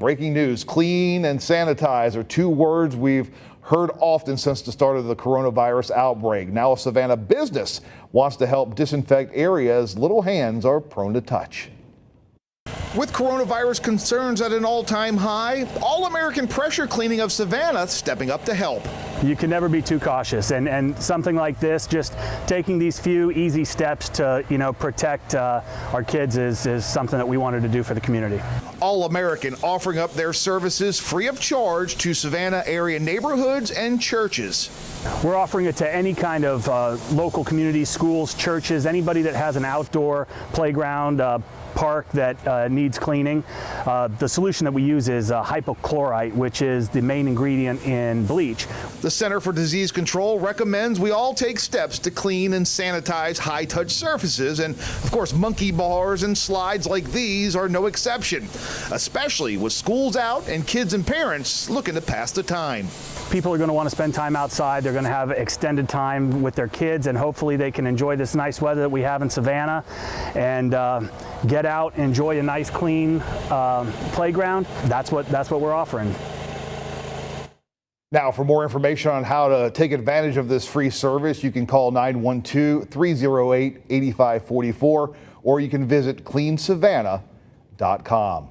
breaking news. Clean and sanitize are two words we've heard often since the start of the coronavirus outbreak. Now a Savannah business wants to help disinfect areas little hands are prone to touch. With coronavirus concerns at an all-time high, All-American Pressure Cleaning of Savannah stepping up to help. You can never be too cautious, and something like this, just taking these few easy steps to protect our kids is something that we wanted to do for the community. All-American offering up their services free of charge to Savannah area neighborhoods and churches. We're offering it to any kind of local communities, schools, churches, anybody that has an outdoor playground, park that needs cleaning. The solution that we use is hypochlorite, which is the main ingredient in bleach. The Center for Disease Control recommends we all take steps to clean and sanitize high-touch surfaces, and of course monkey bars and slides like these are no exception, especially with schools out and kids and parents looking to pass the time. People are going to want to spend time outside. They're going to have extended time with their kids, and hopefully they can enjoy this nice weather that we have in Savannah and get out, enjoy a nice clean playground. That's what we're offering. Now, for more information on how to take advantage of this free service, you can call 912-308-8544 or you can visit cleansavannah.com.